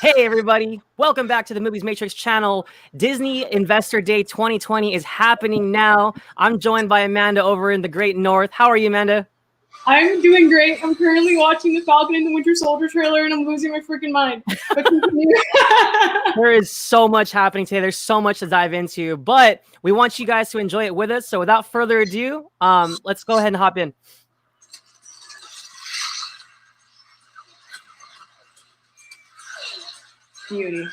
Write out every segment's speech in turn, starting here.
Hey everybody, welcome back to the Movies Matrix channel. Disney Investor Day 2020 is happening now. I'm joined by Amanda over in the Great North. How are you, Amanda? I'm doing great. I'm currently watching the Falcon and the Winter Soldier trailer and I'm losing my freaking mind. But continue. There is so much happening today. There's so much to dive into, but we want you guys to enjoy it with us. So without further ado, let's go ahead and hop in. Beauty.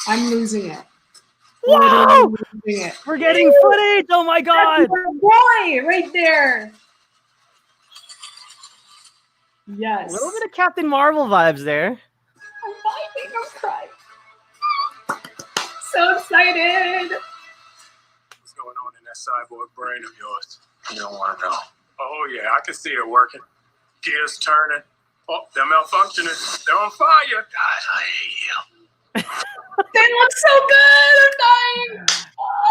I'm losing it. Wow! Losing it. We're getting footage! Oh my god! That's my boy right there. Yes. A little bit of Captain Marvel vibes there. I'm vibing. I'm crying. So excited. What's going on in that cyborg brain of yours? You don't want to know. Oh, yeah, I can see it working. Gears turning. Oh, they're malfunctioning. They're on fire. God, I hate you. They look so good. I'm dying.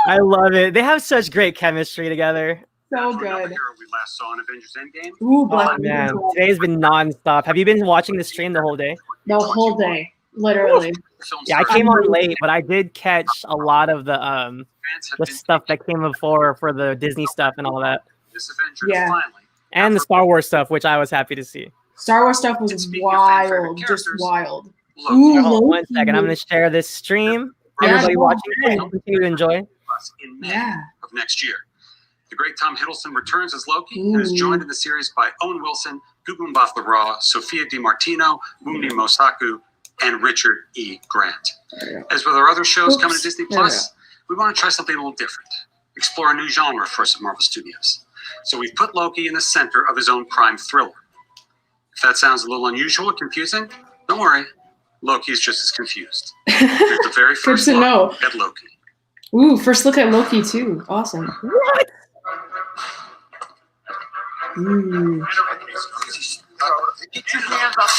I love it. They have such great chemistry together. So Another good. hero we last saw in Avengers Endgame. Ooh, Oh Black man, Widow. today's been non-stop. Have you been watching the stream the whole day? The whole day. Literally. Yeah, I came on late, but I did catch a lot of the stuff that came before for the Disney stuff and all that. This Avenger Yeah. finally. And the Star Wars stuff, which I was happy to see. Star Wars stuff was Speaking of fan favorite wild. Just characters, wild. Look, Ooh, Hold on one Loki. second. I'm going to share this stream. Yeah, Everybody go watching, ahead. please continue to enjoy. us in May Yeah. of next year. The great Tom Hiddleston returns as Loki and is Ooh. joined in the series by Owen Wilson, Gugu Mbatha-Raw, Sophia DiMartino, Wunmi Mosaku, and Richard E. Grant. As with our other shows coming to Disney Plus, we want to try something a little different. Explore a new genre for us at Marvel Studios. So we've put Loki in the center of his own crime thriller. If that sounds a little unusual or confusing, don't worry. Loki's just as confused. Here's the very first to know. look at Loki. Ooh, first look at Loki too. Awesome. What? Ooh. Get your hands up.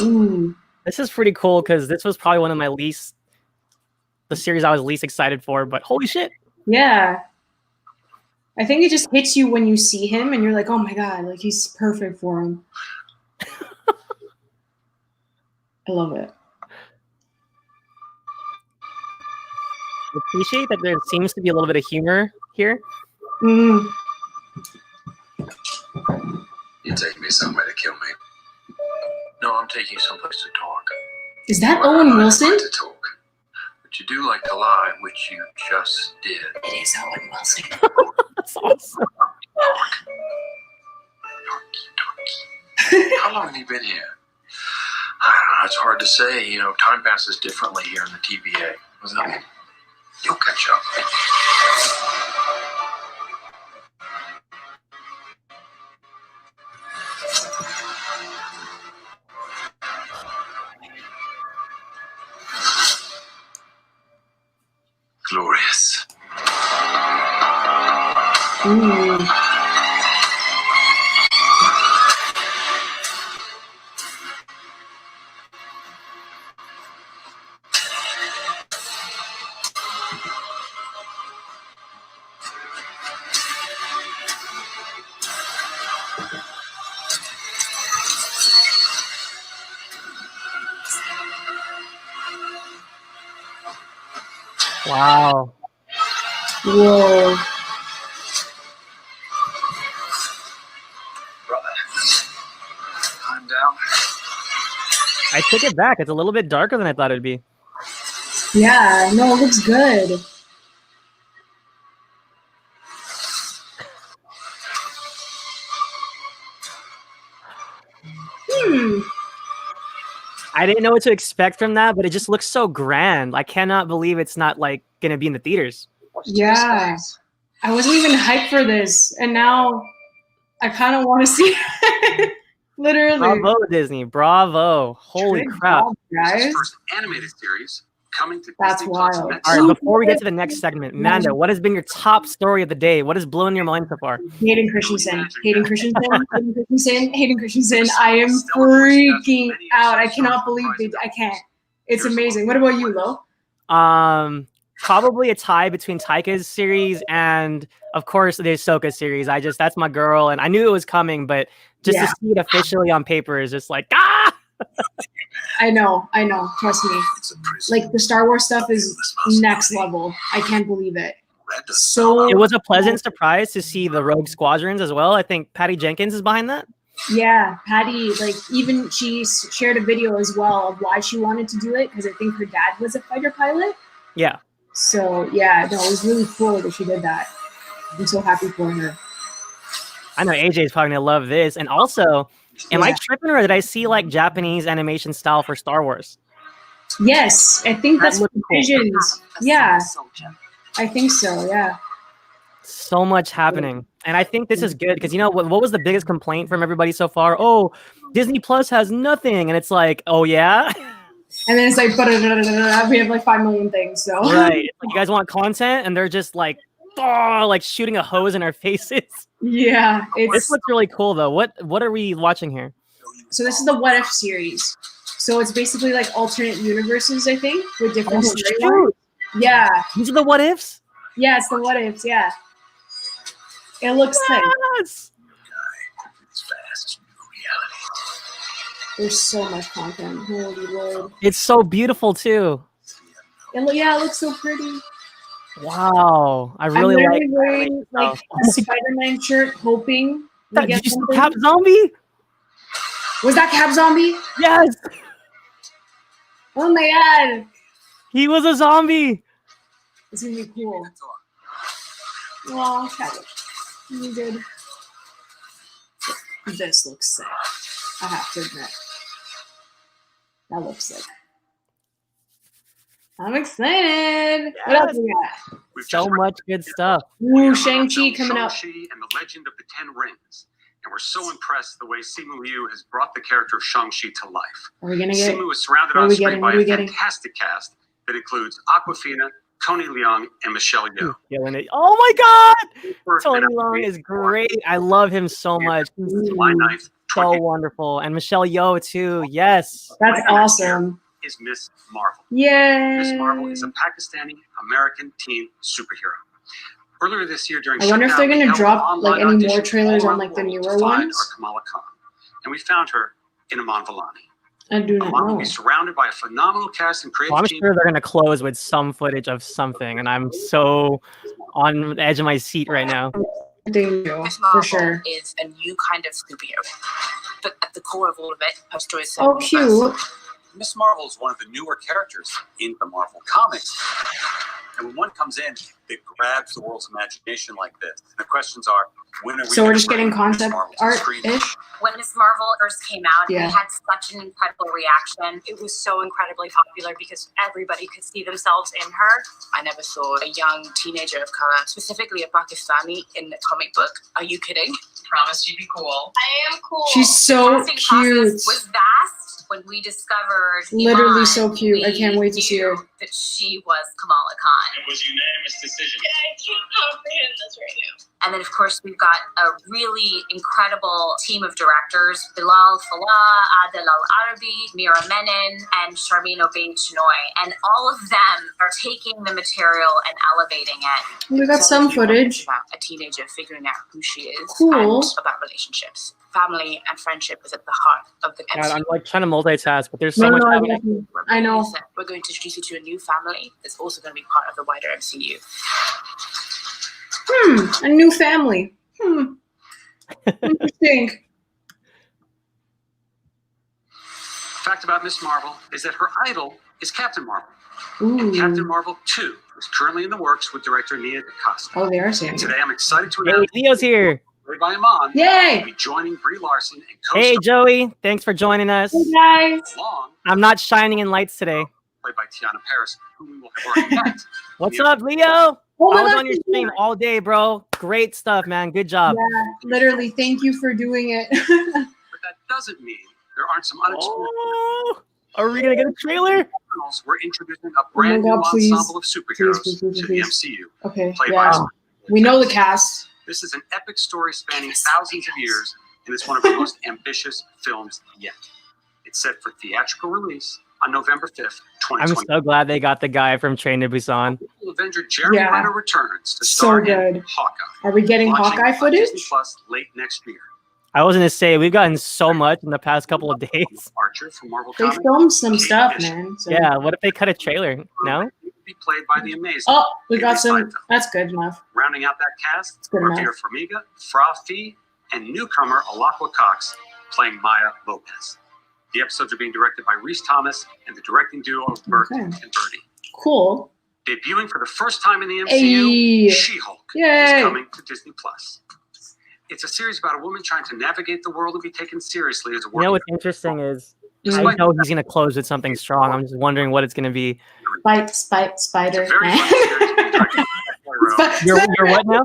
Ooh. This is pretty cool because this was probably one of the series I was least excited for, but holy shit. Yeah. I think it just hits you when you see him and you're like, oh my god, like he's perfect for him. I love it. I appreciate that there seems to be a little bit of humor here. Mm. You take me somewhere to kill me. No, I'm taking you someplace to talk. Is that Owen Wilson? To talk. But you do like to lie, which you just did. It is Owen Wilson. That's awesome. How long have you been here? I don't know. It's hard to say. You know, time passes differently here in the TVA. Wasn't it? You'll catch up. Glorious. Ooh. Wow. Whoa. Brother. I'm down. I took it back. It's a little bit darker than I thought it'd be. Yeah, no, it looks good. I didn't know what to expect from that, but it just looks so grand. I cannot believe it's not like gonna be in the theaters. Yeah. I wasn't even hyped for this, and now I kind of want to see it. Literally. Bravo, Disney. Bravo. Holy Good crap. job, This is guys. his first animated series, coming to That's Disney Plus wild. next All right, summer. before we get to the next segment, Manda, what has been your top story of the day? What has blown your mind so far? Hayden Christensen. Hayden Christensen. Hayden Christensen. Hayden Christensen. I am freaking out. I cannot believe I can't. It's amazing. What about you, Lo? Probably a tie between Taika's series and, of course, the Ahsoka series. That's my girl, and I knew it was coming, but just to see it officially on paper is just like, ah! I know. Trust me. Like, the Star Wars stuff is next level. I can't believe it. So it was a pleasant surprise to see the Rogue Squadrons as well. I think Patty Jenkins is behind that. Yeah, Patty, like, even she shared a video as well of why she wanted to do it, because I think her dad was a fighter pilot. Yeah. So, yeah, no, it was really cool that she did that. I'm so happy for her. I know AJ's probably going to love this. And also, am I tripping, or did I see, like, Japanese animation style for Star Wars? Yes, I think that's looks cool. Visions. Yeah, I think so, yeah. So much happening. And I think this is good because, you know, what was the biggest complaint from everybody so far? Oh, Disney Plus has nothing. And it's like, oh, yeah? And then it's like, we have like 5 million things. So right. It's like, you guys want content? And they're just like, oh, like shooting a hose in our faces. Yeah. This looks really cool, though. What are we watching here? So this is the What If series. So it's basically like alternate universes, I think, with different storylines. Yeah. These are the what ifs? Yeah, it's the what ifs, yeah. It looks sick. There's so much content. Holy Lord. It's so beautiful too. It looks so pretty. Wow. I really I'm like wearing like a Spider-Man shirt, hoping we get something. Cap Zombie? Was that Cap Zombie? Yes. Oh my god. He was a zombie. It's gonna be cool. Well, really good. This looks sick. I have to admit. That looks sick. I'm excited. Yes. What else we got? So much good stuff. Ooh, Shang-Chi coming up. Shang-Chi and the Legend of the Ten Rings. And we're so impressed the way Simu Liu has brought the character of Shang-Chi to life. Are we gonna get? Simu is surrounded on screen by a fantastic cast that includes Awkwafina, Tony Leung, and Michelle Yeoh. Killing it. Oh my God! Tony Leung is great. I love him so much. He's July 9th, so wonderful. And Michelle Yeoh too. Yes. That's awesome. Is Miss Marvel. Yay! Miss Marvel is a Pakistani-American teen superhero. Earlier this year during I wonder if they're going to drop like any more trailers on like the newer ones. Kamala Khan. And we found her in Aman Vellani. I do not know. Will be surrounded by a phenomenal cast and creative I'm team. sure they're going to close with some footage of something, and I'm so on the edge of my seat right now. Miss Marvel for sure is a new kind of superhero, but at the core of all of it, her story is so oh, cute. Miss Marvel is one of the newer characters in the Marvel comics. And when one comes in, it grabs the world's imagination like this. And the questions are, when are we? So we're just getting concept art-ish? When Miss Marvel first came out, yeah. It had such an incredible reaction. It was so incredibly popular because everybody could see themselves in her. I never saw a young teenager of color, specifically a Pakistani, in the comic book. Are you kidding? Promise you'd be cool. I am cool. She's so cute. Was vast. When we discovered literally Iman, so cute. I can't wait to see her. That she was Kamala Khan. It was a unanimous decision. Yeah, I can't comprehend this right now. And then, of course, we've got a really incredible team of directors: Bilal Fallah, Adel Al-Arabi, Mira Menon, and Sharmeen Obaid-Chinoy. And all of them are taking the material and elevating it. We got some footage. About a teenager figuring out who she is cool. and about relationships. Family and friendship is at the heart of the God, I'm like trying to multitask, but there's so much happening. I know. We're going to introduce you to a new family that's also going to be part of the wider MCU. A new family. Interesting. Fact about Miss Marvel is that her idol is Captain Marvel. Ooh. And Captain Marvel 2 is currently in the works with director Nia DaCosta. Oh, they are saying. Today, I'm excited to announce Leo's here. By Iman, yay! will be joining Brie Larson and Hey, Joey. Thanks for joining us. Hey, guys. I'm not shining in lights today. Played by Tiana Paris, whom we will have already met. What's up, Leo? Oh I was on your stream all day, bro. Great stuff, man. Good job. Yeah, literally. Thank you for doing it. But that doesn't mean there aren't some unexplored. Are we gonna get a trailer? We're introducing a brand new ensemble of superheroes to the MCU. Okay, Played yeah. by We know the cast. This is an epic story spanning thousands of years, and it's one of the most ambitious films yet. It's set for theatrical release on November 5th, 2020. I'm so glad they got the guy from Train to Busan. Avenger Jeremy Renner returns to So star in good. Hawkeye. Are we getting Launching Hawkeye on footage? Disney Plus late next year. I was gonna say we've gotten so much in the past couple of days. Archer from Marvel They Comics. filmed some Kate stuff, Bishop. man. So. Yeah, what if they cut a trailer? No? Be played by the amazing. Oh, we got Haley some. Steinfeld. That's good enough. Rounding out that cast, good Martia enough. Farmiga, Fra Fee, and newcomer Alakwa Cox playing Maya Lopez. The episodes are being directed by Rhys Thomas and the directing duo of Bert and Birdie. Cool. Debuting for the first time in the MCU, Hey. She-Hulk Yay. is coming to Disney Plus. It's a series about a woman trying to navigate the world and be taken seriously as a You know working. what's interesting is I Despite know he's gonna close with something strong. I'm just wondering what it's gonna be. Spider. It's a very fun series being directed by Poirot. You're what now?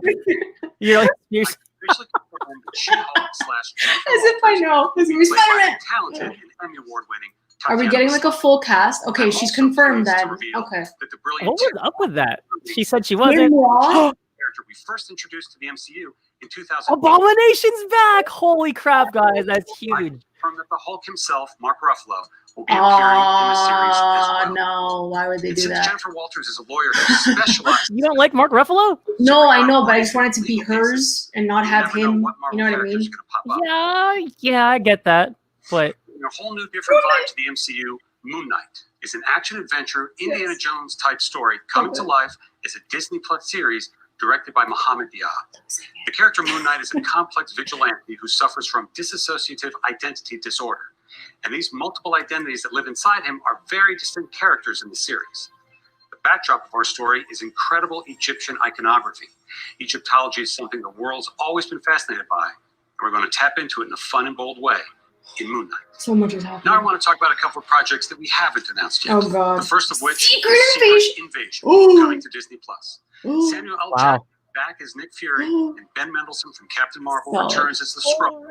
You're Officially confirmed that She-Hulk slash As if I know. This movie's played by Spider-Man. the talented and Emmy Award-winning Are we Tatiana getting like a Maslany. full cast? Okay, I'm she's also confirmed pleased to then. reveal Okay. that the brilliant what was up with that? She said she wasn't. character we first introduced to the MCU in 2000. Abomination's back! Holy crap, guys, that's huge. Confirmed that the Hulk himself, Mark Ruffalo, will be appearing in the series as well. No, why would they And do since that? Jennifer Walters is a lawyer who specializes You don't like Mark Ruffalo? No, I know, but I just want it to be hers and not have him. You know what I mean? Yeah, I get that. But In a whole new different vibe to the MCU, Moon Knight is an action-adventure, Indiana Jones-type story coming to life as a Disney Plus series directed by Mohamed Diab. The character Moon Knight is a complex vigilante who suffers from dissociative identity disorder. And these multiple identities that live inside him are very distinct characters in the series. The backdrop of our story is incredible Egyptian iconography. Egyptology is something the world's always been fascinated by, and we're going to tap into it in a fun and bold way in Moon Knight. So much is Now I happening. want to talk about a couple of projects that we haven't announced yet. Oh God. The first of which Secret is Secret Invasion, Ooh. coming to Disney Plus. Ooh. Samuel L. Wow. Jackson back as Nick Fury, Ooh. and Ben Mendelsohn from Captain Marvel Solid. returns as the Skrull.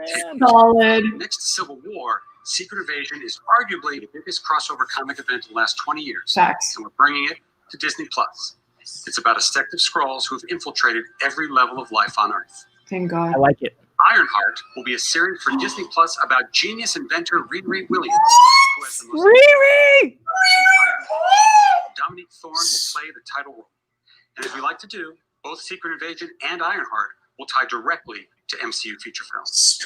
Solid. Next to Civil War, Secret Invasion is arguably the biggest crossover comic event in the last 20 years, Facts. and we're bringing it to Disney Plus. It's about a sect of Skrulls who have infiltrated every level of life on Earth. Thank God. I like it. Ironheart will be a series for Disney Plus about genius inventor Riri Williams, who has the most Riri! Dominique Thorne will play the title role. And as we like to do, both Secret Invasion and Ironheart will tie directly to MCU feature films.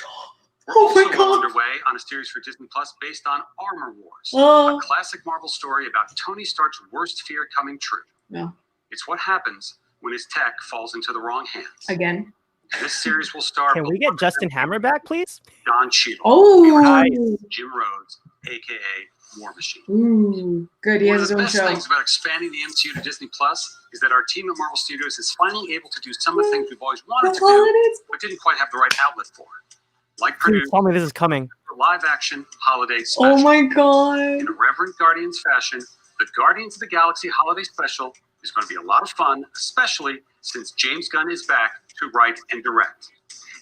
We're Oh my also well God. underway on a series for Disney Plus based on Armor Wars, Oh. a classic Marvel story about Tony Stark's worst fear coming true. Yeah. It's what happens when his tech falls into the wrong hands. Again. And this series will star Can we get Justin Hammer back, please? Don Cheadle, Oh. Nice. Jim Rhodes, aka War Machine. Ooh. Good. He One has of his the own best show. things about expanding the MCU to Disney Plus is that our team at Marvel Studios is finally able to do some of the things we've always wanted to That's all it do, is. but didn't quite have the right outlet for. Like Please produce tell me this is coming. a live-action holiday special. Oh my God. In a Reverend Guardians fashion, the Guardians of the Galaxy holiday special is going to be a lot of fun, especially since James Gunn is back to write and direct.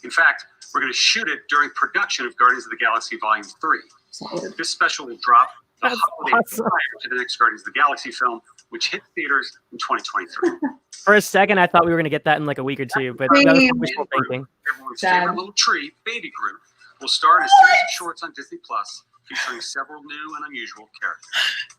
In fact, we're going to shoot it during production of Guardians of the Galaxy Volume 3. Solid. This special will drop the That's holiday awesome. prior to the next Guardians of the Galaxy film, which hits theaters in 2023. For a second, I thought we were gonna get that in like a week or two, but that was Damn. wishful thinking. Everyone's Sad. favorite little tree, Baby Groot, will star in a series of shorts on Disney Plus featuring several new and unusual characters.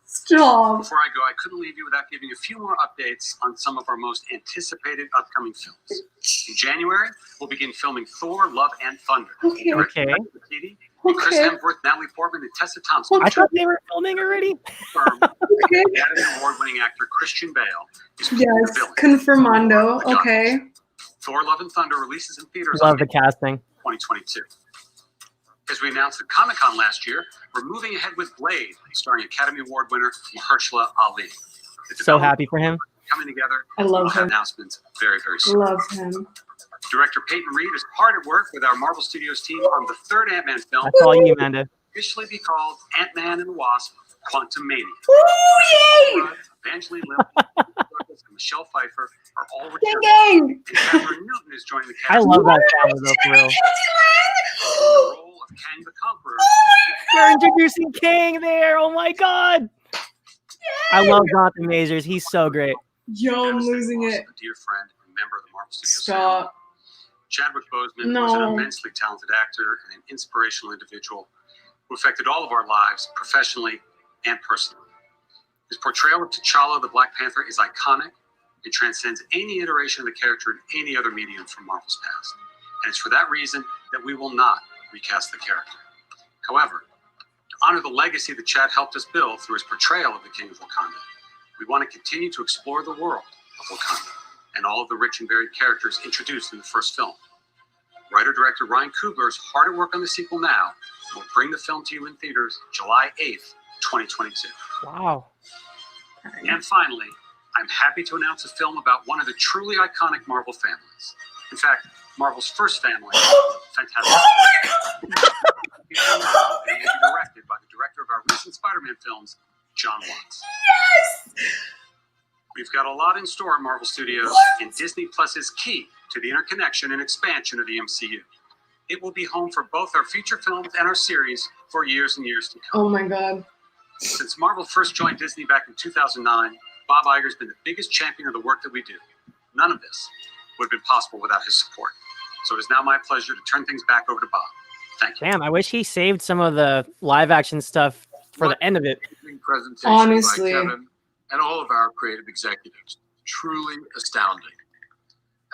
Stop. Before I go, I couldn't leave you without giving a few more updates on some of our most anticipated upcoming films. In January, we'll begin filming Thor: Love and Thunder. Okay. Directed by Okay. Taika Waititi, and Chris Okay. Hemsworth, Natalie Portman, and Tessa Thompson. I thought they were filming already. Confirmed Okay. Academy Award-winning actor Christian Bale is playing the Yes. villain. Confirmando. Okay. Thor: Love and Thunder releases in theaters Love on the casting. 2022. As we announced at Comic-Con last year, we're moving ahead with Blade, starring Academy Award winner Mahershala Ali. The So development happy for him. coming together. I We'll love have him. announcements very, very soon. Love him. Director Peyton Reed is hard at work with our Marvel Studios team on the third Ant-Man film, That's all you, Amanda. officially be called Ant-Man and the Wasp: Quantumania. Ooh, yay! Evangeline Lilly, Douglas, and Michelle Pfeiffer are all Gang, returning. gang! And Catherine Newton is joining the I cast love that family though, for real. in the role of Kang the Conqueror. They're introducing Kang there. Oh my god. I love Jonathan Majors. He's so great. Yo, I'm losing it. A dear friend and member of the Marvel Studios Stop. family. Chadwick Boseman No. was an immensely talented actor and an inspirational individual who affected all of our lives professionally and personally. His portrayal of T'Challa the Black Panther is iconic and transcends any iteration of the character in any other medium from Marvel's past. And it's for that reason that we will not recast the character. However, to honor the legacy that Chad helped us build through his portrayal of the King of Wakanda, we want to continue to explore the world of Wakanda and all of the rich and varied characters introduced in the first film. Writer-director Ryan Coogler is hard at work on the sequel now and will bring the film to you in theaters July 8th, 2022. Wow. And finally, I'm happy to announce a film about one of the truly iconic Marvel families. In fact, Marvel's first family, Fantastic Four. It will be directed by the director of our recent Spider-Man films, John Watts. Yes! We've got a lot in store at Marvel Studios, and Disney Plus is key to the interconnection and expansion of the MCU. It will be home for both our feature films and our series for years and years to come. Oh my god. Since Marvel first joined Disney back in 2009, Bob Iger's been the biggest champion of the work that we do. None of this would have been possible without his support. So it is now my pleasure to turn things back over to Bob. Thank you. Damn, I wish he saved some of the live action stuff for the end of it. Presentation Honestly. by Kevin and all of our creative executives. Truly astounding.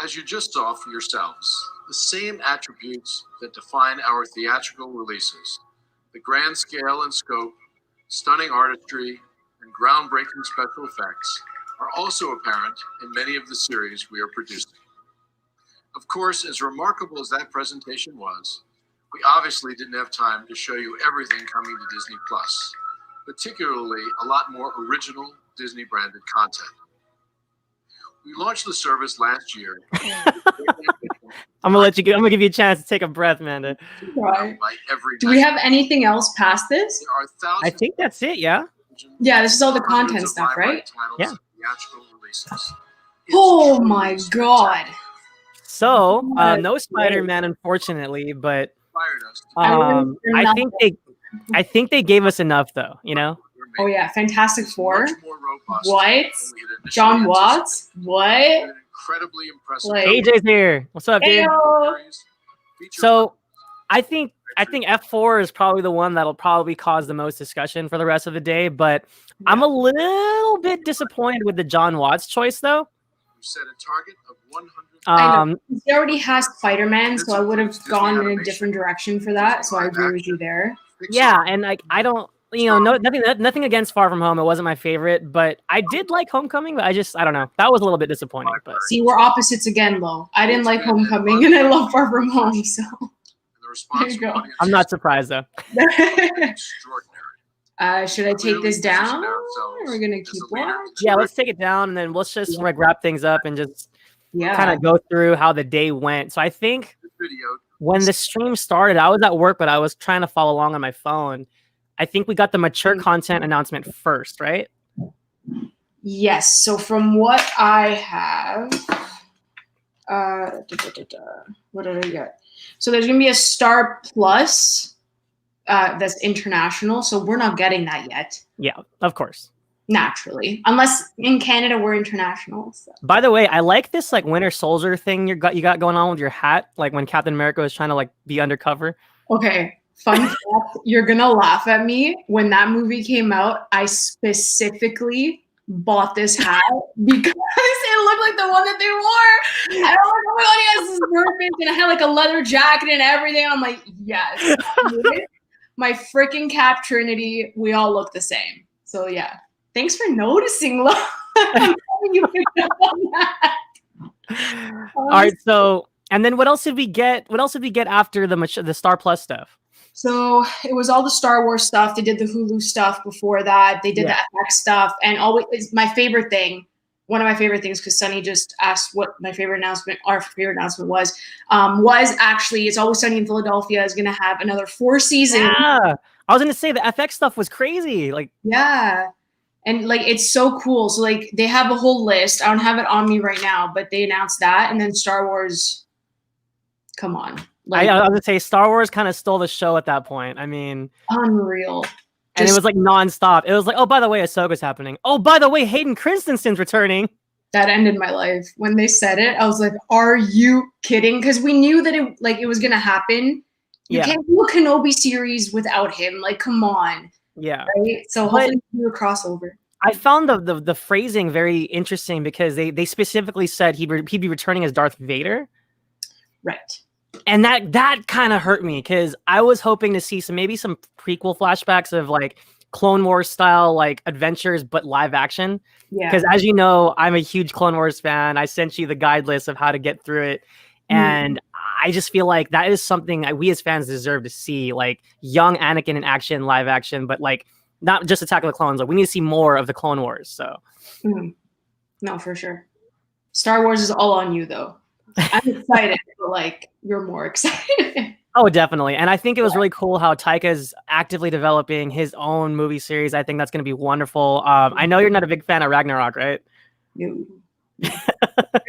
As you just saw for yourselves, the same attributes that define our theatrical releases, the grand scale and scope, stunning artistry, and groundbreaking special effects, are also apparent in many of the series we are producing. Of course, as remarkable as that presentation was, we obviously didn't have time to show you everything coming to Disney Plus, particularly a lot more original Disney branded content. We launched the service last year. I'm gonna give you a chance to take a breath, Amanda. Right. By every Do we night. have anything else past this? There are thousands I think that's it, yeah. Yeah, this is all the hundreds content of stuff, right? titles Yeah. and theatrical releases. Oh It's my truly god. spectacular. So, What? no Spider-Man, unfortunately, but Inspired us to I think they gave us enough, though. You know, Oh yeah, Fantastic Four. much more robust What? than we had initially John Watts. anticipated. What? An incredibly impressive Like- AJ's here. What's up, dude? Heyo. series, feature So, I think F4 is probably the one that'll probably cause the most discussion for the rest of the day. But I'm a little bit disappointed with the John Watts choice, though. You set a target of 100. I know. He already has Spider-Man, so I would have Disney gone in a animation, different direction for that. So I agree with you there. Yeah, and like I don't, nothing against Far From Home. It wasn't my favorite, but I did like Homecoming. But I don't know. That was a little bit disappointing. But See, we're opposites again, Lo. I didn't like Homecoming, and I love Far From Home. So The response There you from go. audiences I'm not surprised though. extraordinary. should I take Clearly this down? positioned Or ourselves we're gonna as keep a leader in watching. this Yeah, market. let's take it down, and then let's just like wrap things up and just Yeah. kind of go through how the day went. So I think This video when the stream started, I was at work, but I was trying to follow along on my phone. I think we got the mature content announcement first, right? Yes. So from what I have, what did I get? So there's gonna be a Star Plus that's international. So we're not getting that yet, Yeah, of course. naturally, unless in Canada we're international. So. By the way, I like this like Winter Soldier thing you got going on with your hat, like when Captain America was trying to like be undercover. Okay. Fun fact, you're gonna laugh at me. When that movie came out, I specifically bought this hat because it looked like the one that they wore. And I'm like, oh my god, yes, this is perfect. And I had like a leather jacket and everything. I'm like, yes. My freaking Cap Trinity, we all look the same. So yeah. Thanks for noticing, Lo. I'm glad you picked up on that. All right, so and then what else did we get? What else did we get after the Star Plus stuff? So it was all the Star Wars stuff. They did the Hulu stuff before that. They did the FX stuff. And always my favorite thing, one of my favorite things, because Sunny just asked what our favorite announcement was actually It's Always Sunny in Philadelphia is going to have another 4 seasons. Yeah, I was gonna say the FX stuff was crazy. Like, Yeah. And like, it's so cool. So like they have a whole list. I don't have it on me right now, but they announced that. And then Star Wars, come on. Like, I was gonna say Star Wars kind of stole the show at that point. I mean, unreal. and it was like nonstop. It was like, oh, by the way, Ahsoka's happening. Oh, by the way, Hayden Christensen's returning. That ended my life. When they said it, I was like, are you kidding? Because we knew that it was gonna happen. You can't do a Kenobi series without him. Like, come on. Yeah. Right? So hopefully we do a crossover. I found the phrasing very interesting because they specifically said he'd be returning as Darth Vader. Right. And that kind of hurt me because I was hoping to see maybe some prequel flashbacks of like Clone Wars style like adventures, but live action. Yeah. Because as you know, I'm a huge Clone Wars fan. I sent you the guide list of how to get through it. And I just feel like that is something we as fans deserve to see, like young Anakin in action, live action, but like not just Attack of the Clones. Like we need to see more of the Clone Wars. So, no, for sure. Star Wars is all on you, though. I'm excited, but like you're more excited. Oh, definitely. And I think it was really cool how Taika's actively developing his own movie series. I think that's going to be wonderful. I know you're not a big fan of Ragnarok, right? No.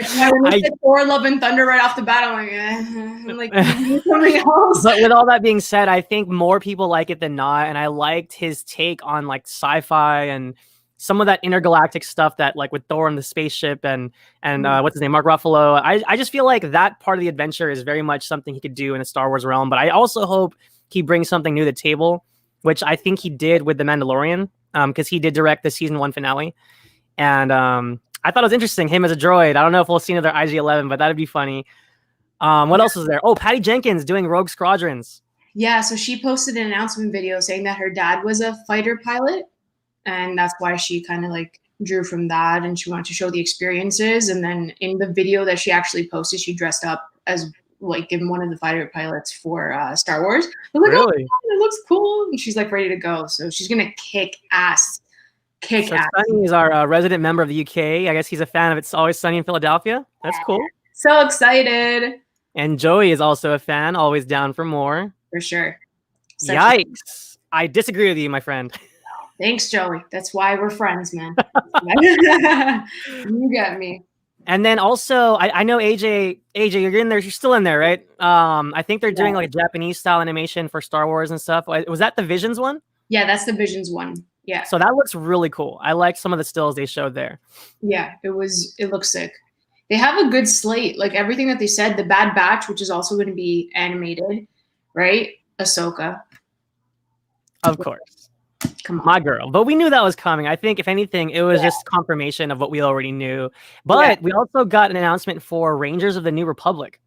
I Thor, Love and Thunder right off the bat. I'm like something else. But with all that being said, I think more people like it than not. And I liked his take on like sci-fi and some of that intergalactic stuff that like with Thor and the spaceship and what's his name, Mark Ruffalo. I just feel like that part of the adventure is very much something he could do in the Star Wars realm. But I also hope he brings something new to the table, which I think he did with The Mandalorian, because he did direct the season 1 finale. And I thought it was interesting, him as a droid. I don't know if we'll see another IG-11, but that'd be funny. What else is there? Oh, Patty Jenkins doing Rogue Squadrons. Yeah, so she posted an announcement video saying that her dad was a fighter pilot. And that's why she kind of like drew from that, and she wanted to show the experiences. And then in the video that she actually posted, she dressed up as like in one of the fighter pilots for Star Wars. I was like, really? Oh, it looks cool. And she's like ready to go. So she's going to kick ass. So Sunny is our resident member of the UK. I guess he's a fan of It's Always Sunny in Philadelphia. That's cool. So excited. And Joey is also a fan, always down for more. For sure. Yikes. I disagree with you, my friend. Thanks, Joey. That's why we're friends, man. You got me. And then also, I know AJ, you're in there. You're still in there, right? I think they're doing like a Japanese style animation for Star Wars and stuff. Was that the Visions one? Yeah, that's the Visions one. Yeah. So that looks really cool. I like some of the stills they showed there. Yeah, it looks sick. They have a good slate. Like everything that they said, the Bad Batch, which is also going to be animated, right? Ahsoka. Of course. Come on. My girl. But we knew that was coming. I think, if anything, it was just confirmation of what we already knew. But we also got an announcement for Rangers of the New Republic.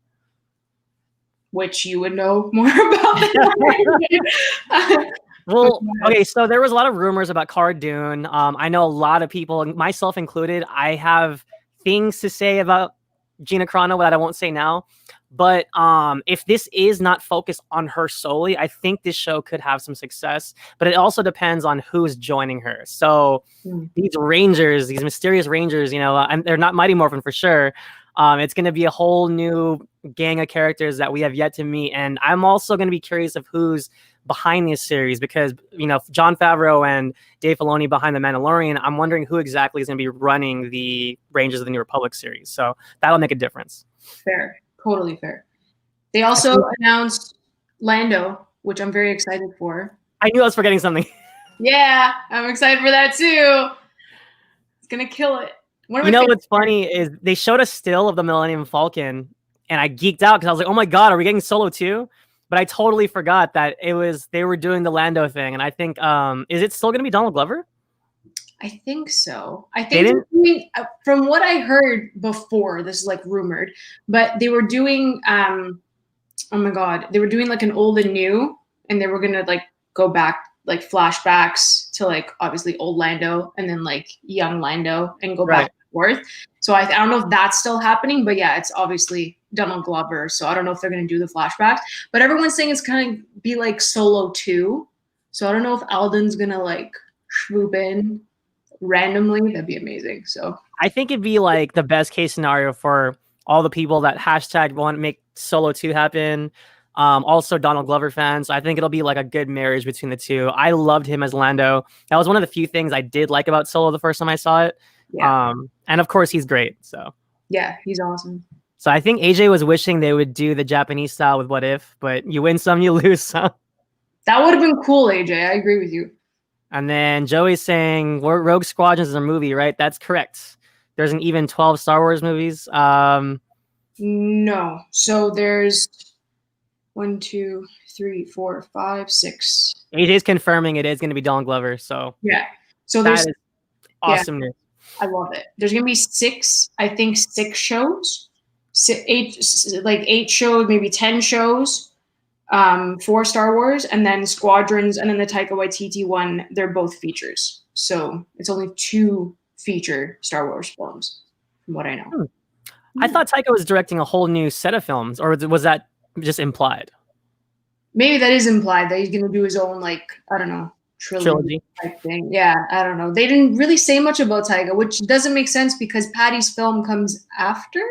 Which you would know more about. Well, okay, so there was a lot of rumors about Cara Dune. I know a lot of people, myself included, I have things to say about Gina Carano that I won't say now. But if this is not focused on her solely, I think this show could have some success. But it also depends on who's joining her. So these Rangers, these mysterious Rangers, and they're not Mighty Morphin for sure. It's going to be a whole new gang of characters that we have yet to meet. And I'm also going to be curious of who's behind this series, because Jon Favreau and Dave Filoni behind The Mandalorian. I'm wondering who exactly is going to be running the Rangers of the New Republic series. So that'll make a difference. Fair. Totally fair. They also announced Lando, which I'm very excited for. I knew I was forgetting something. Yeah, I'm excited for that too. It's gonna kill it. What's funny is they showed a still of the Millennium Falcon, and I geeked out because I was like, "Oh my god, are we getting Solo too?" But I totally forgot that they were doing the Lando thing, and I think is it still gonna be Donald Glover? I think so. I think from what I heard before, this is like rumored, but they were doing oh my god, they were doing like an old and new, and they were gonna like go back like flashbacks to like obviously old Lando and then like young Lando and go back and forth. So I don't know if that's still happening, but yeah, it's obviously Donald Glover. So I don't know if they're gonna do the flashbacks, but everyone's saying it's gonna be like Solo 2. So I don't know if Alden's gonna like swoop in randomly. That'd be amazing. So I think it'd be like the best case scenario for all the people that hashtag want to make Solo 2 happen. Also Donald Glover fans. I think it'll be like a good marriage between the two. I loved him as Lando. That was one of the few things I did like about Solo the first time I saw it. Yeah. And of course he's great. So yeah, he's awesome. So I think AJ was wishing they would do the Japanese style with What If, but you win some, you lose some. That would have been cool, AJ. I agree with you. And then Joey's saying Rogue Squadron is a movie, right? That's correct. There's an even 12 Star Wars movies. No. So there's 1, 2, 3, 4, 5, 6. AJ's confirming it is going to be Donald Glover. So yeah. So there's awesomeness. I love it. There's going to be 6 shows. 8 shows, maybe 10 shows. For Star Wars, and then Squadrons, and then the Taika Waititi one, they're both features. So it's only 2 feature Star Wars films, from what I know. I thought Taika was directing a whole new set of films, or was that just implied? Maybe that is implied, that he's going to do his own, like, I don't know, trilogy type thing. Yeah, I don't know. They didn't really say much about Taika, which doesn't make sense because Patty's film comes after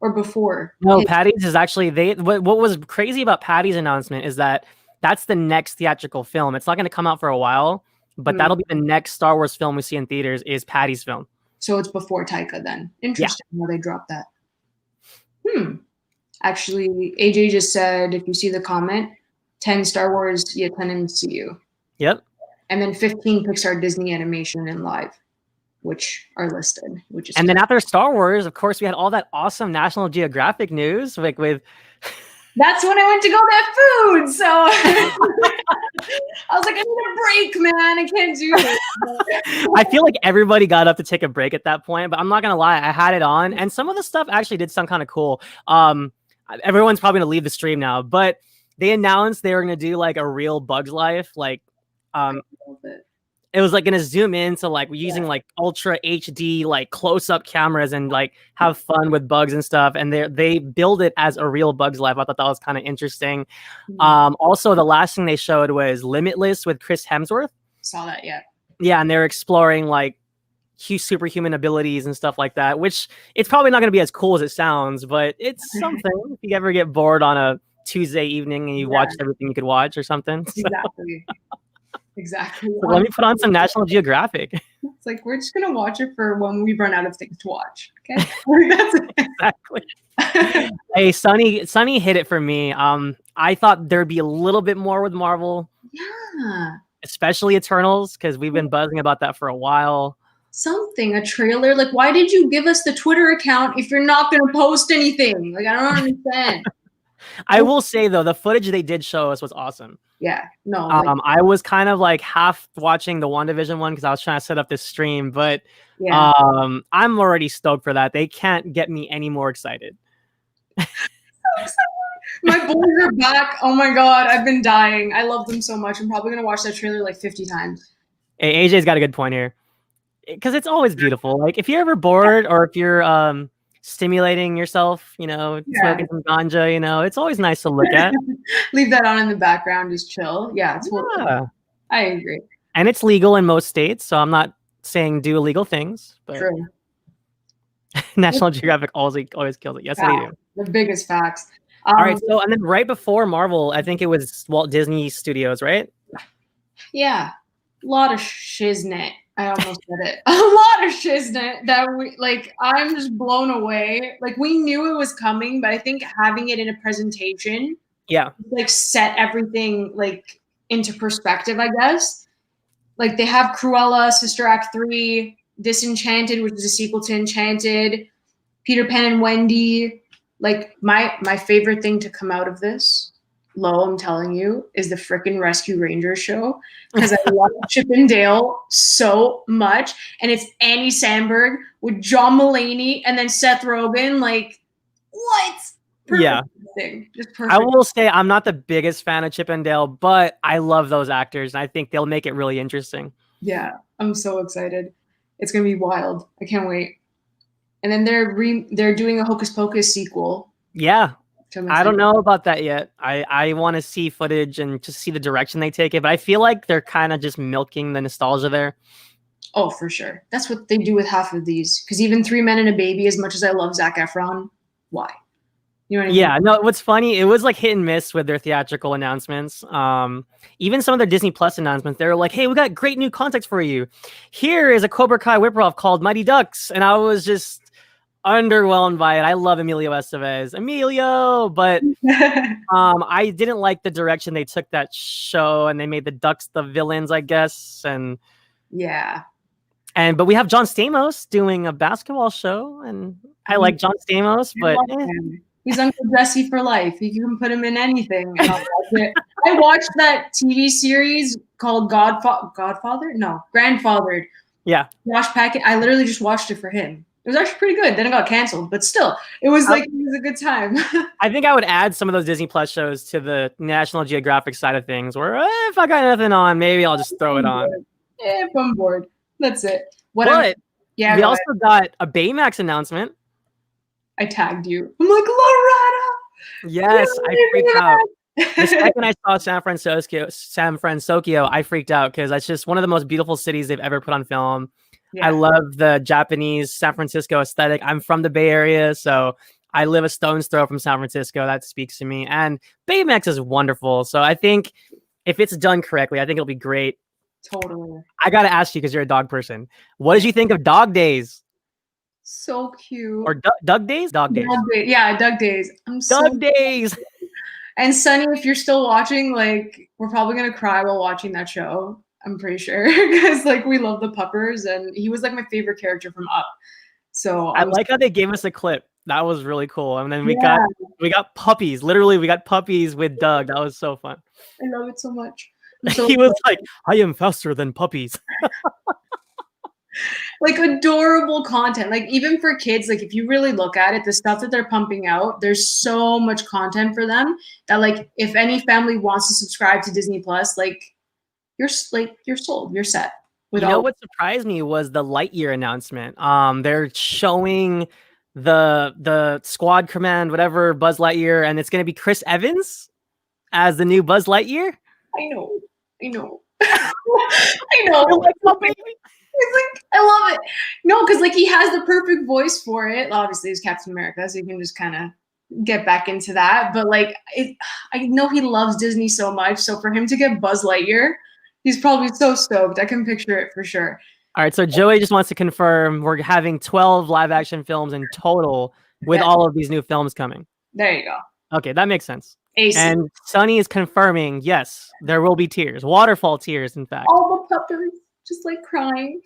or before. No, Patty's is actually what was crazy about Patty's announcement is that that's the next theatrical film. It's not going to come out for a while, but that'll be the next Star Wars film we see in theaters is Patty's film. So it's before Taika then. Interesting how they dropped that. Actually, AJ just said, if you see the comment, 10 Star Wars, 10 MCU. Yep. And then 15 Pixar Disney animation and live, which are listed. And then after Star Wars, of course, we had all that awesome National Geographic news, like with. That's when I went to go get food. So I was like, I need a break, man. I can't do this. I feel like everybody got up to take a break at that point, but I'm not gonna lie, I had it on, and some of the stuff actually did sound kind of cool. Everyone's probably gonna leave the stream now, but they announced they were gonna do like a real Bug's Life, like it was like gonna zoom into like using like ultra HD like close-up cameras and like have fun with bugs and stuff, and they build it as a real Bug's Life. I thought that was kind of interesting. Also, the last thing they showed was Limitless with Chris Hemsworth. Saw that, yeah, and they're exploring like superhuman abilities and stuff like that, which it's probably not going to be as cool as it sounds, but it's something. If you ever get bored on a Tuesday evening and you watch everything you could watch or something. Exactly. Exactly. So let me put on some National Geographic. It's like, we're just going to watch it for when we run out of things to watch. Okay. That's it. Exactly. Hey, Sunny hit it for me. I thought there'd be a little bit more with Marvel. Yeah. Especially Eternals, because we've been buzzing about that for a while. A trailer. Like, why did you give us the Twitter account if you're not going to post anything? Like, I don't understand. I will say, though, the footage they did show us was awesome. Yeah, no. I was kind of like half watching the WandaVision one because I was trying to set up this stream, but I'm already stoked for that. They can't get me any more excited. My boys are back. Oh my God, I've been dying. I love them so much. I'm probably going to watch that trailer like 50 times. Hey, AJ's got a good point here. Because it's always beautiful. Like, if you're ever bored or if you're stimulating yourself, smoking some ganja, it's always nice to look at. Leave that on in the background, just chill. Yeah, totally. I agree. And it's legal in most states, so I'm not saying do illegal things. But true. National Geographic always kills it. Yes, they do. The biggest facts. All right, so and then right before Marvel, I think it was Walt Disney Studios, right? Yeah, a lot of shiznit. I almost said it. A lot of shiznit that I'm just blown away. Like, we knew it was coming, but I think having it in a presentation, set everything like into perspective, I guess. Like, they have Cruella, Sister Act 3, Disenchanted, which is a sequel to Enchanted, Peter Pan and Wendy. Like, my favorite thing to come out of this, I'm telling you, is the frickin' Rescue Rangers show, because I love Chip and Dale so much, and it's Andy Samberg with John Mulaney and then Seth Rogen. Like, what? Perfect thing. Just perfect. I will say I'm not the biggest fan of Chip and Dale, but I love those actors, and I think they'll make it really interesting. Yeah, I'm so excited. It's gonna be wild. I can't wait. And then they're doing a Hocus Pocus sequel. Yeah. I don't know about that yet. I want to see footage and just see the direction they take it, but I feel like they're kind of just milking the nostalgia there. Oh, for sure. That's what they do with half of these. Because even 3 Men and a Baby, as much as I love Zac Efron, why? You know what I mean? Yeah, no, what's funny, it was like hit and miss with their theatrical announcements. Even some of their Disney Plus announcements, they were like, hey, we got great new context for you. Here is a Cobra Kai ripoff called Mighty Ducks. And I was just, underwhelmed by it. I love Emilio Estevez, but I didn't like the direction they took that show, and they made the Ducks the villains, I guess. And yeah. But we have John Stamos doing a basketball show, and I like John Stamos, but he's Uncle Jesse for life. You can put him in anything. And I'll watch it. I watched that TV series called Grandfathered. Yeah. Josh Packett. I literally just watched it for him. It was actually pretty good. Then it got canceled, but still, it was like it was a good time. I think I would add some of those Disney Plus shows to the National Geographic side of things, where if I got nothing on, maybe I'll just throw it on. If I'm bored, that's it. But we also got a Baymax announcement. I tagged you. I'm like, Loretta. Yes, I freaked out. The second I saw San Francisco, I freaked out because that's just one of the most beautiful cities they've ever put on film. Yeah. I love the Japanese San Francisco aesthetic. I'm from the Bay Area, so I live a stone's throw from San Francisco. That speaks to me. And Baymax is wonderful. So I think if it's done correctly, I think it'll be great. Totally. I got to ask you, because you're a dog person, what did you think of Dog Days? So cute. Or Doug Days? Dog Days. Yeah, Doug Days. Doug Days. And Sunny, if you're still watching, like, we're probably going to cry while watching that show. I'm pretty sure, because like we love the puppers, and he was like my favorite character from Up. So I like how they gave us a clip. That was really cool. And then we got puppies. Literally, we got puppies with Doug. That was so fun. I love it so much. He was like, "I am faster than puppies." Like adorable content. Like even for kids, like if you really look at it, the stuff that they're pumping out, there's so much content for them that like if any family wants to subscribe to Disney Plus, like you're sold, you're set. You know what surprised me was the Lightyear announcement. They're showing the Squad Command, whatever, Buzz Lightyear, and it's going to be Chris Evans as the new Buzz Lightyear. I know. I know. It's like, I love it. No, because like he has the perfect voice for it. Obviously, he's Captain America, so you can just kind of get back into that. But like, I know he loves Disney so much, so for him to get Buzz Lightyear, he's probably so stoked. I can picture it for sure. All right, so Joey just wants to confirm we're having 12 live-action films in total with all of these new films coming. There you go. Okay, that makes sense. AC. And Sunny is confirming, yes, there will be tears. Waterfall tears, in fact. All the puppers just like crying.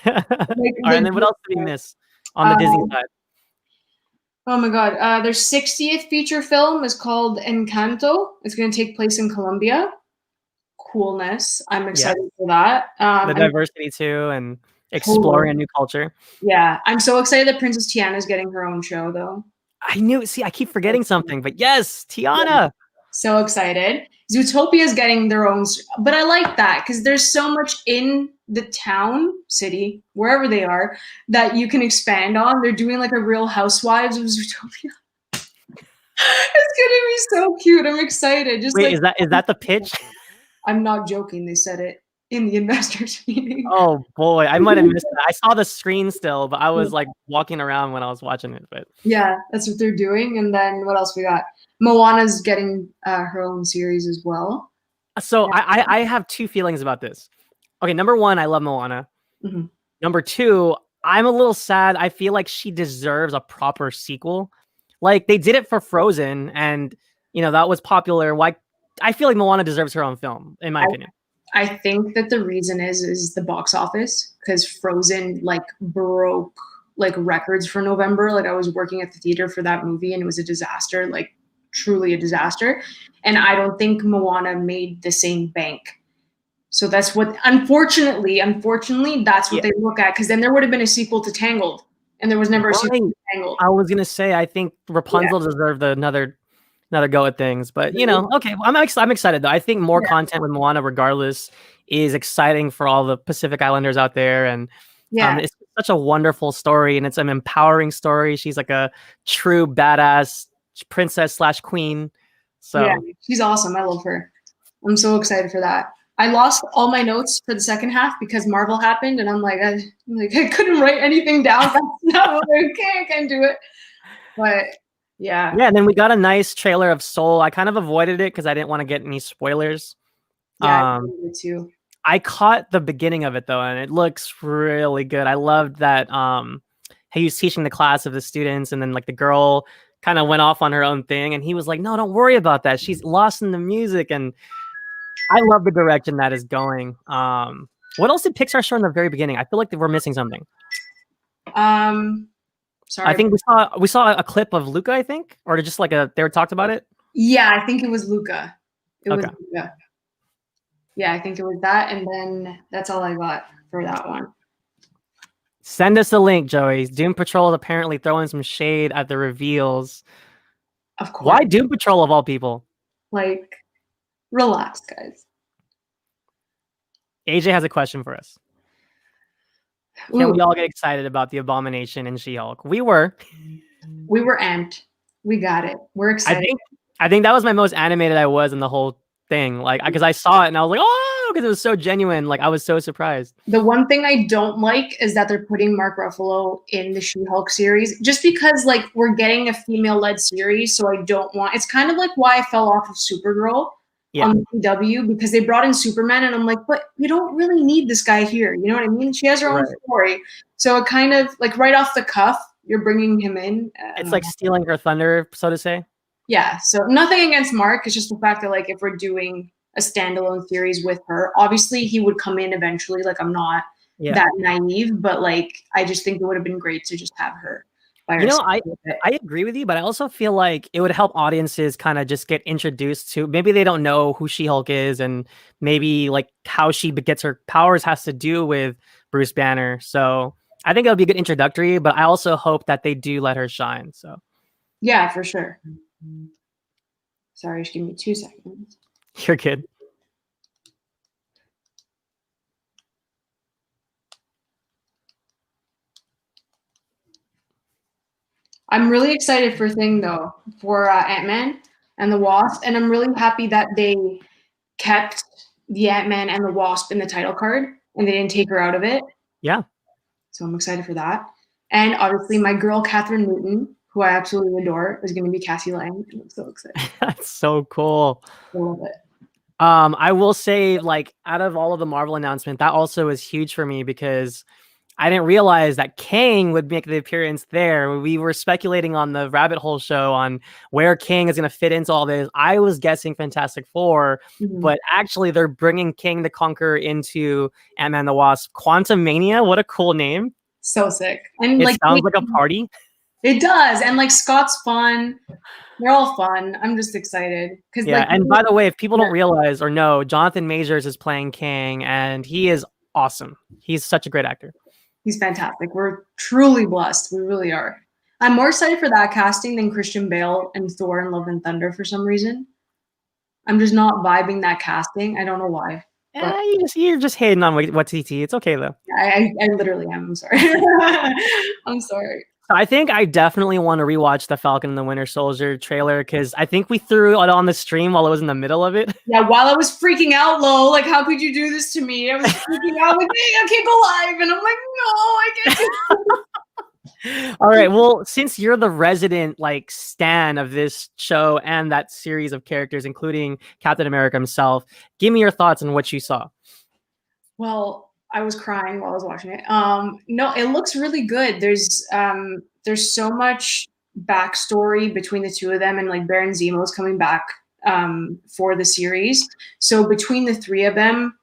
All right, and then what else did we miss on the Disney side? Oh my God. Their 60th feature film is called Encanto. It's going to take place in Colombia. Coolness. I'm excited for that. The diversity too, and exploring a new culture. Yeah. I'm so excited that Princess Tiana is getting her own show though. I knew. See, I keep forgetting something, but yes, Tiana. Yeah. So excited. Zootopia is getting their own, but I like that because there's so much in the town, city, wherever they are, that you can expand on. They're doing like a Real Housewives of Zootopia. It's gonna be so cute. I'm excited. Just wait, is that the pitch? I'm not joking. They said it in the investors meeting. Oh boy, I might have missed that. I saw the screen still, but I was like walking around when I was watching it. But yeah, that's what they're doing. And then what else we got? Moana's getting her own series as well. So I have two feelings about this. Okay, number one, I love Moana. Mm-hmm. Number two, I'm a little sad. I feel like she deserves a proper sequel. Like they did it for Frozen, and that was popular. Why? I feel like Moana deserves her own film, in my opinion. I think that the reason is the box office, because Frozen like broke like records for November. Like I was working at the theater for that movie, and it was a disaster. Like truly a disaster. And I don't think Moana made the same bank. So that's what, unfortunately, that's what they look at. Because then there would have been a sequel to Tangled, and there was never a sequel to Tangled. I was gonna say, I think Rapunzel deserved another go at things, but okay. I'm excited though. I think more content with Moana, regardless, is exciting for all the Pacific Islanders out there, and it's such a wonderful story, and it's an empowering story. She's like a true badass princess / queen. So yeah, she's awesome. I love her. I'm so excited for that. I lost all my notes for the second half because Marvel happened, and I'm like, I couldn't write anything down. I'm like, okay, I can't do it. But yeah. And then we got a nice trailer of Soul. I kind of avoided it because I didn't want to get any spoilers. Yeah, I did too. I caught the beginning of it though, and it looks really good. I loved that he was teaching the class of the students, and then like the girl kind of went off on her own thing, and he was like, no, don't worry about that, she's lost in the music. And I love the direction that is going. What else did Pixar show in the very beginning? I feel like we're missing something. Sorry. I think we saw a clip of Luca, I think, or just like they were talked about it. Yeah, I think it was Luca. It was Okay. Luca. Yeah, I think it was that, and then that's all I got for that one. Send us a link, Joey. Doom Patrol is apparently throwing some shade at the reveals. Of course. Why Doom Patrol of all people? Like, relax, guys. AJ has a question for us. Can Ooh, we all get excited about the Abomination and She-Hulk? We were. we were amped. We got it. We're excited. I think that was my most animated I was in the whole thing. Like, because I saw it and I was like, oh, because it was so genuine. Like, I was so surprised. The one thing I don't like is that they're putting Mark Ruffalo in the She-Hulk series, just because like we're getting a female-led series, so I don't want. It's kind of like why I fell off of Supergirl on the CW, because they brought in Superman, and I'm like, but you don't really need this guy here. You know what I mean? She has her own story, so it kind of like right off the cuff, you're bringing him in. It's like stealing her thunder, so to say. Yeah. So nothing against Mark. It's just the fact that like if we're doing a standalone series with her, obviously he would come in eventually. Like I'm not that naive, but like I just think it would have been great to just have her. By you know, I agree with you, but I also feel like it would help audiences kind of just get introduced to, maybe they don't know who She-Hulk is, and maybe like how she gets her powers has to do with Bruce Banner. So I think it'll be a good introductory, but I also hope that they do let her shine. So yeah, for sure. Sorry, just give me 2 seconds. You're good. I'm really excited for Ant-Man and the Wasp, and I'm really happy that they kept the Ant-Man and the Wasp in the title card and they didn't take her out of it. Yeah. So I'm excited for that. And obviously my girl Catherine Newton, who I absolutely adore, is going to be Cassie Lang. I'm so excited. That's so cool. I love it. I will say, like, out of all of the Marvel announcement, that also is huge for me because I didn't realize that Kang would make the appearance there. We were speculating on the Rabbit Hole show on where Kang is going to fit into all this. I was guessing Fantastic Four, but actually they're bringing Kang the Conqueror into Ant-Man the Wasp. Quantum Mania, what a cool name. So sick. And it like sounds like a party. It does. And like Scott's fun. They're all fun. I'm just excited. Yeah, like, and by the way, if people don't realize or know, Jonathan Majors is playing Kang, and he is awesome. He's such a great actor. He's fantastic. We're truly blessed. We really are. I'm more excited for that casting than Christian Bale and Thor and Love and Thunder for some reason. I'm just not vibing that casting. I don't know why. Yeah, you're just hating on what's ET. It's okay though. I literally am. I'm sorry. I'm sorry. I think I definitely want to rewatch the Falcon and the Winter Soldier trailer because I think we threw it on the stream while it was in the middle of it. Yeah, while I was freaking out, Lo, like, how could you do this to me? I was freaking out, like, hey, I keep alive, and I'm like, no, I can't do it. All right, well, since you're the resident like stan of this show and that series of characters, including Captain America himself, give me your thoughts on what you saw. Well, I was crying while I was watching it. No, it looks really good. There's so much backstory between the two of them, and like Baron Zemo is coming back for the series. So between the three of them,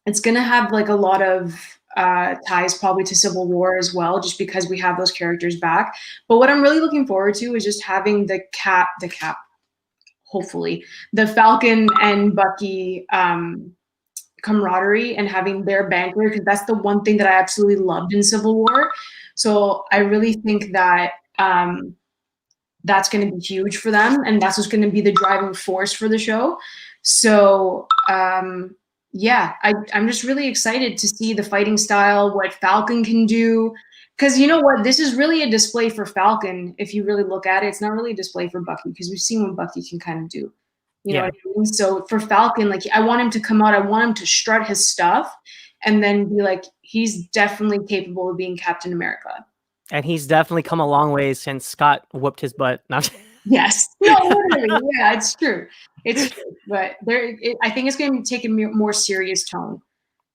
it's gonna have like a lot of ties probably to Civil War as well, just because we have those characters back. But what I'm really looking forward to is just having the Cap, hopefully, the Falcon and Bucky camaraderie and having their banter, because that's the one thing that I absolutely loved in Civil War. So I really think that that's going to be huge for them, and that's what's going to be the driving force for the show. So yeah, I'm just really excited to see the fighting style, what Falcon can do, because you know what, this is really a display for Falcon. If you really look at it, it's not really a display for Bucky, because we've seen what Bucky can kind of do. You know what I mean? So for Falcon, like, I want him to come out, I want him to strut his stuff and then be like, he's definitely capable of being Captain America. And he's definitely come a long way since Scott whooped his butt. Yes. No, literally. Yeah, it's true. It's true. But I think it's going to take a more serious tone.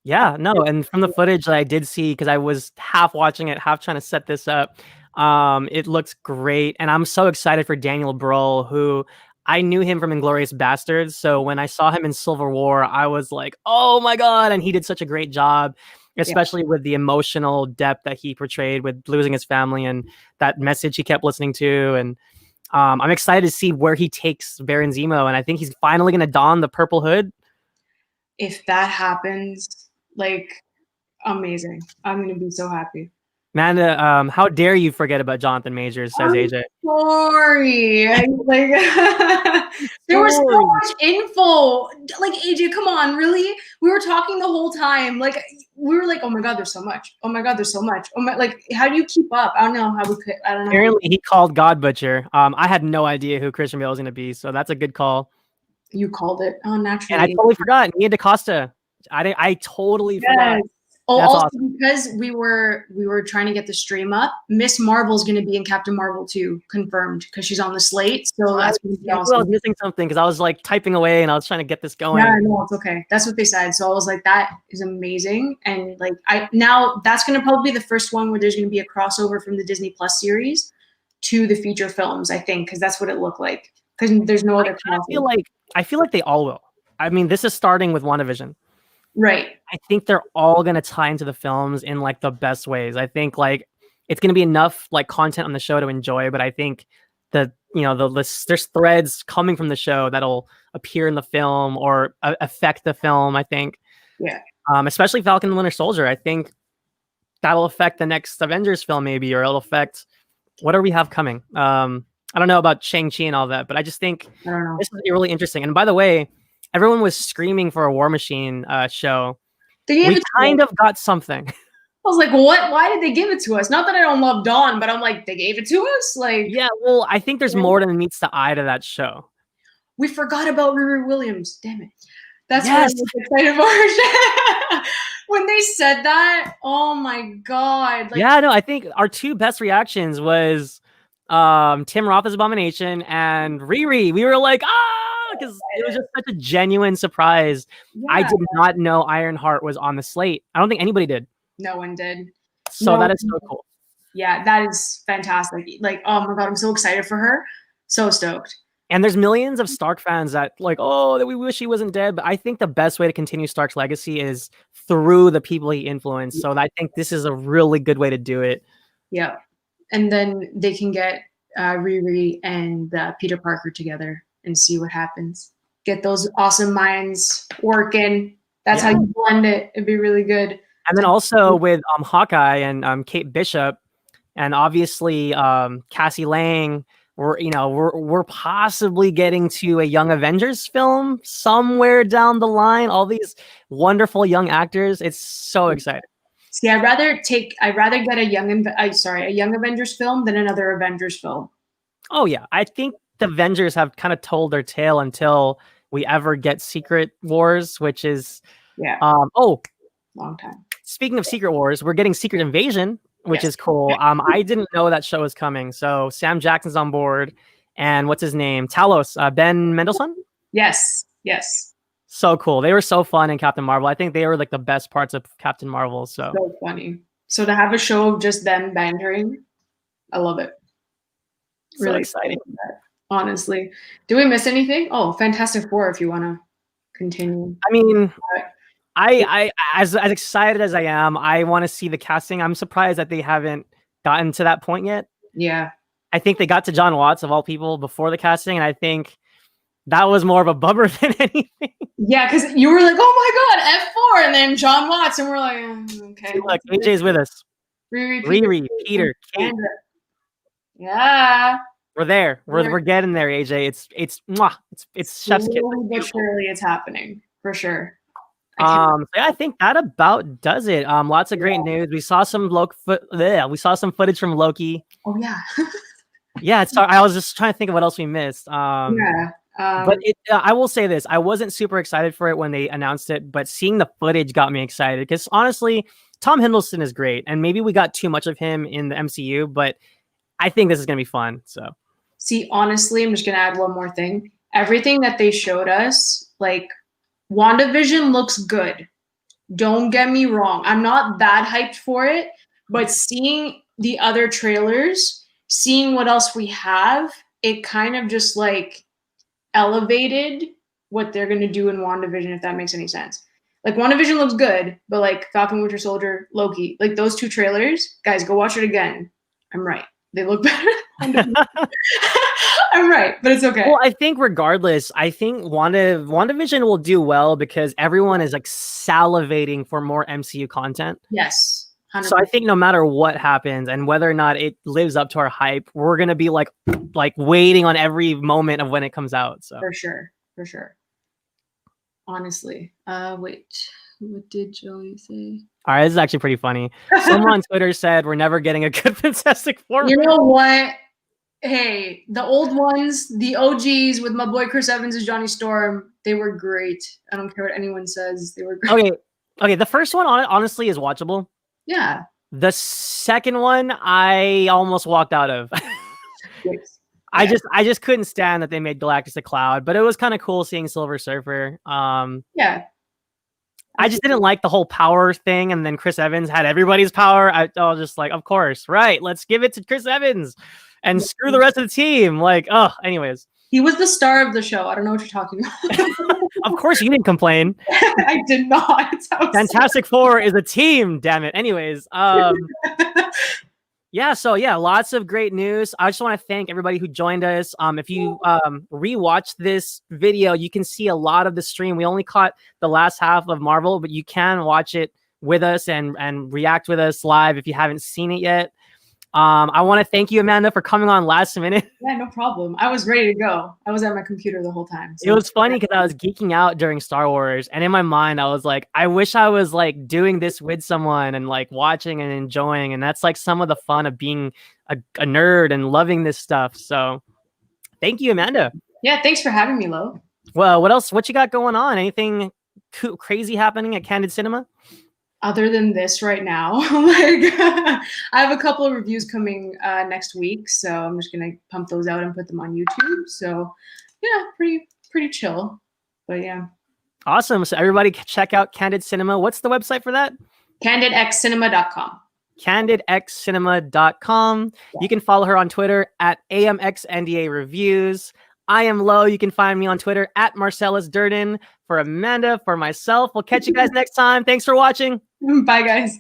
Yeah, no. And from the footage that I did see, because I was half watching it, half trying to set this up, It looks great, and I'm so excited for Daniel Bruhl, who I knew him from Inglourious Bastards. So when I saw him in Civil War, I was like, "Oh my god!" And he did such a great job, especially with the emotional depth that he portrayed with losing his family and that message he kept listening to. And I'm excited to see where he takes Baron Zemo, and I think he's finally going to don the purple hood. If that happens, like, amazing. I'm gonna be so happy. Amanda, how dare you forget about Jonathan Majors, says AJ. Sorry. Like, there was so much info. Like, AJ, come on, really? We were talking the whole time. Like, we were like, oh my god, there's so much. Oh my god, there's so much. Oh my, like, how do you keep up? I don't know how we could. I don't know. Apparently, he called God Butcher. I had no idea who Christian Bale was going to be, so that's a good call. You called it. Oh, naturally. And I totally forgot. Nia DaCosta. I totally forgot. Oh, That's also awesome. because we were trying to get the stream up. Miss Marvel's going to be in Captain Marvel 2, confirmed, because she's on the slate. So that's going to be awesome. I was missing something because I was like typing away and I was trying to get this going. Yeah, no, it's okay. That's what they said. So I was like, that is amazing. And like, now that's going to probably be the first one where there's going to be a crossover from the Disney Plus series to the feature films, I think, because that's what it looked like. Because there's no other. I feel like they all will. I mean, this is starting with WandaVision. Right. I think they're all going to tie into the films in like the best ways. I think like it's going to be enough like content on the show to enjoy, but I think there's threads coming from the show that'll appear in the film or affect the film. I think, especially Falcon and Winter Soldier. I think that'll affect the next Avengers film maybe, or it'll affect whatever we have coming. I don't know about Shang-Chi and all that, but I just think this is really interesting. And by the way, everyone was screaming for a War Machine show. We kind of got something. I was like, what? Why did they give it to us? Not that I don't love Dawn, but I'm like, they gave it to us? Like, yeah, well, I think there's more than meets the eye to that show. We forgot about Riri Williams. Damn it. That's what I was excited for. When they said that, oh my god. Like, yeah, no, I think our two best reactions was Tim Roth's Abomination and Riri. We were like, because it was just such a genuine surprise. Yeah. I did not know Ironheart was on the slate. I don't think anybody did. No one did. So that is so cool. Yeah, that is fantastic. Like, oh my god, I'm so excited for her. So stoked. And there's millions of Stark fans that like, oh, that we wish he wasn't dead. But I think the best way to continue Stark's legacy is through the people he influenced. So I think this is a really good way to do it. Yeah. And then they can get Riri and Peter Parker together and see what happens. Get those awesome minds working. That's how you blend it. It'd be really good. And then also with Hawkeye and Kate Bishop, and obviously Cassie Lang, we're possibly getting to a Young Avengers film somewhere down the line. All these wonderful young actors. It's so exciting. See, I'd rather get a Young Avengers film than another Avengers film. Oh yeah, I think the Avengers have kind of told their tale until we ever get Secret Wars, which is long time. Speaking of Secret Wars, we're getting Secret Invasion, which is cool. I didn't know that show was coming. So Sam Jackson's on board, and what's his name? Talos, Ben Mendelsohn? Yes. So cool. They were so fun in Captain Marvel. I think they were like the best parts of Captain Marvel. So funny. So to have a show of just them bantering, I love it. Really exciting. Honestly. Do we miss anything? Oh, Fantastic Four, if you want to continue. I mean, I as excited as I am, I want to see the casting. I'm surprised that they haven't gotten to that point yet. Yeah. I think they got to John Watts of all people before the casting, and I think that was more of a bummer than anything. Yeah, because you were like, oh my god, F4, and then John Watts, and we're like, okay. Look, AJ's with us. Riri, Peter, Kate. Yeah. We're there. We're getting there, AJ. It's chef's kiss. But surely it's happening for sure. I think that about does it. Lots of great news. We saw some footage from Loki. Oh yeah. Yeah, I was just trying to think of what else we missed. But I will say this: I wasn't super excited for it when they announced it, but seeing the footage got me excited because honestly, Tom Hiddleston is great, and maybe we got too much of him in the MCU, but I think this is gonna be fun. So, see, honestly, I'm just gonna add one more thing. Everything that they showed us, like WandaVision, looks good. Don't get me wrong; I'm not that hyped for it, but seeing the other trailers, seeing what else we have, it kind of just like elevated what they're going to do in WandaVision, if that makes any sense. Like WandaVision looks good, but like Falcon Winter Soldier, Loki, like those two trailers, guys, go watch it again. I'm right. They look better. I'm right, but it's okay. Well, I think regardless, I think WandaVision will do well because everyone is like salivating for more MCU content. Yes. 100%. So I think no matter what happens and whether or not it lives up to our hype, we're gonna be like waiting on every moment of when it comes out. So for sure. Honestly, wait, what did Joey say? All right, this is actually pretty funny. Someone on Twitter said we're never getting a good Fantastic Four. You know what? Hey, the old ones, the OGs with my boy Chris Evans as Johnny Storm, they were great. I don't care what anyone says. They were great. Okay. The first one honestly is watchable. Yeah. The second one, I almost walked out of. Yes. I just couldn't stand that they made Galactus a cloud, but it was kind of cool seeing Silver Surfer. Yeah. I just didn't like the whole power thing, and then Chris Evans had everybody's power. I was just like, of course, right? Let's give it to Chris Evans, and screw the rest of the team. Like, anyways. He was the star of the show. I don't know what you're talking about. Of course, you didn't complain. I did not. Fantastic Four is a team. Damn it. Anyways, yeah. So yeah, lots of great news. I just want to thank everybody who joined us. If you rewatch this video, you can see a lot of the stream. We only caught the last half of Marvel, but you can watch it with us and react with us live if you haven't seen it yet. I want to thank you, Amanda, for coming on last minute. Yeah, no problem. I was ready to go. I was at my computer the whole time. So. It was funny because I was geeking out during Star Wars, and in my mind, I was like, I wish I was like doing this with someone and like watching and enjoying. And that's like some of the fun of being a nerd and loving this stuff. So thank you, Amanda. Yeah, thanks for having me, Lo. Well, what else? What you got going on? Anything crazy happening at Candid Cinema? Other than this right now, like I have a couple of reviews coming next week, so I'm just gonna pump those out and put them on YouTube. So yeah, pretty chill, but yeah. Awesome. So everybody check out Candid Cinema. What's the website for that? CandidXcinema.com. CandidXcinema.com. Yeah. You can follow her on Twitter at AMXNDA Reviews. I am Lo. You can find me on Twitter at Marcellus Durden. For Amanda, for myself, we'll catch you guys next time. Thanks for watching. Bye, guys.